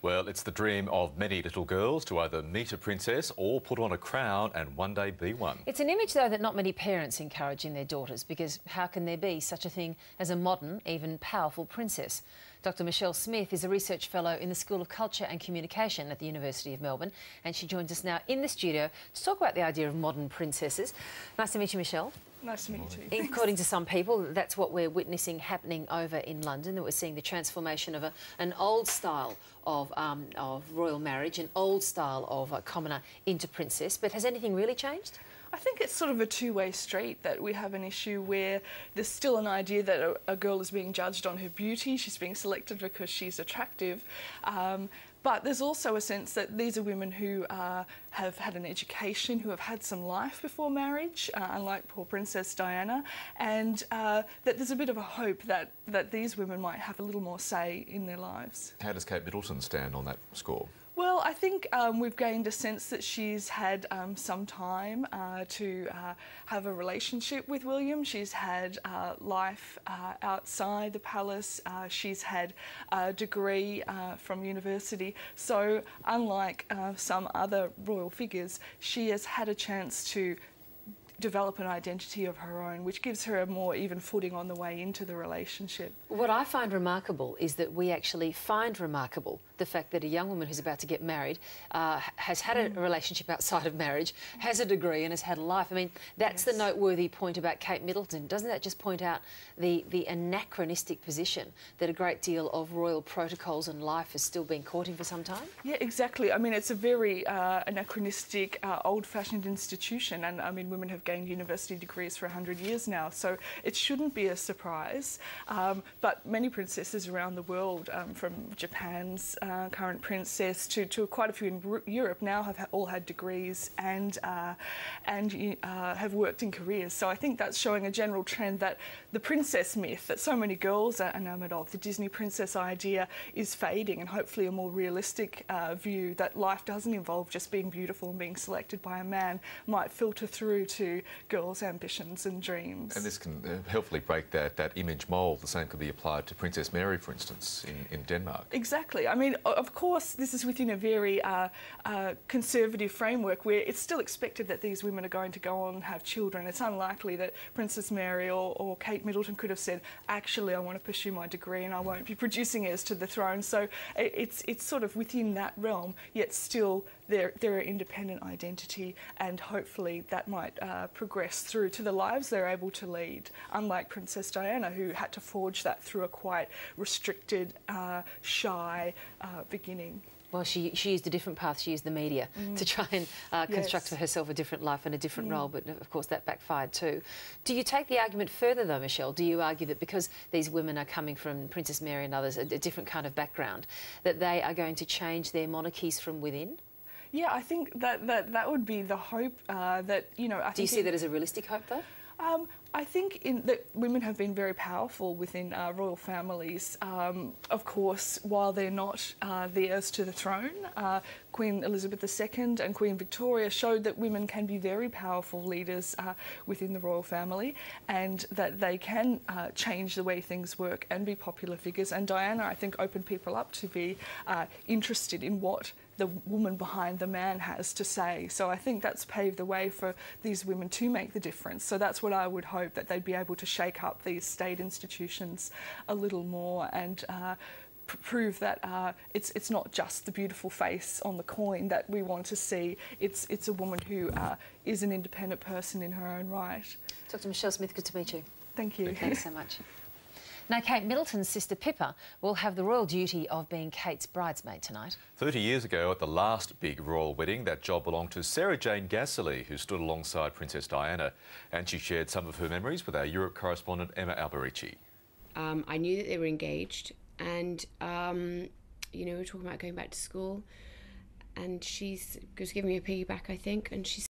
Well, it's the dream of many little girls to either meet a princess or put on a crown and one day be one. It's an image, though, that not many parents encourage in their daughters, because how can there be such a thing as a modern, even powerful princess? Dr Michelle Smith is a research fellow in the School of Culture and Communication at the University of Melbourne, and she joins us now in the studio to talk about the idea of modern princesses. Nice to meet you, Michelle. Nice to meet you too. According to some people, that's what we're witnessing happening over in London, that we're seeing the transformation of an old style of royal marriage, an old style of commoner into princess. But has anything really changed? I think it's sort of a two-way street, that we have an issue where there's still an idea that a girl is being judged on her beauty, she's being selected because she's attractive. But there's also a sense that these are women who have had an education, who have had some life before marriage, unlike poor Princess Diana, and that there's a bit of a hope that these women might have a little more say in their lives. How does Kate Middleton stand on that score? Well, I think we've gained a sense that she's had some time to have a relationship with William. She's had life outside the palace. She's had a degree from university. So unlike some other royal figures, she has had a chance to develop an identity of her own, which gives her a more even footing on the way into the relationship. What I find remarkable is that we actually find remarkable the fact that a young woman who's about to get married has had a relationship outside of marriage, has a degree and has had a life. I mean, that's the noteworthy point about Kate Middleton. Doesn't that just point out the anachronistic position that a great deal of royal protocols and life has still been courting for some time? Yeah, exactly. I mean, it's a very anachronistic, old-fashioned institution, and I mean, women have gained university degrees for 100 years now, so it shouldn't be a surprise. But many princesses around the world, from Japan's current princess to quite a few in Europe, now have all had degrees and have worked in careers. So I think that's showing a general trend that the princess myth that so many girls are enamoured of, the Disney princess idea, is fading, and hopefully a more realistic view that life doesn't involve just being beautiful and being selected by a man might filter through to girls' ambitions and dreams. And this can helpfully break that image mould. The same could be applied to Princess Mary, for instance, in Denmark. Exactly. I mean, of course, this is within a very conservative framework where it's still expected that these women are going to go on and have children. It's unlikely that Princess Mary or Kate Middleton could have said, actually, I want to pursue my degree and I won't be producing heirs to the throne. So it's sort of within that realm, yet still they're an independent identity, and hopefully that might progress through to the lives they're able to lead, unlike Princess Diana, who had to forge that through a quite restricted, shy beginning. Well, she used a different path. She used the media to try and construct for herself a different life and a different role, but of course that backfired too. Do you take the argument further though, Michelle? Do you argue that because these women are coming from Princess Mary and others, a different kind of background, that they are going to change their monarchies from within? Yeah, I think that would be the hope that, you know... Do you see that as a realistic hope, though? I think that women have been very powerful within royal families. Of course, while they're not the heirs to the throne, Queen Elizabeth II and Queen Victoria showed that women can be very powerful leaders within the royal family, and that they can change the way things work and be popular figures. And Diana, I think, opened people up to be interested in what the woman behind the man has to say. So I think that's paved the way for these women to make the difference. So that's what I would hope, that they'd be able to shake up these state institutions a little more and prove that it's not just the beautiful face on the coin that we want to see. It's a woman who is an independent person in her own right. Dr Michelle Smith, good to meet you. Thank you. Thanks so much. Now, Kate Middleton's sister Pippa will have the royal duty of being Kate's bridesmaid tonight. 30 years ago, at the last big royal wedding, that job belonged to Sarah Jane Gasserly, who stood alongside Princess Diana, and she shared some of her memories with our Europe correspondent Emma Alberici. I knew that they were engaged, and you know, we were talking about going back to school, and she was giving me a piggyback, I think, and she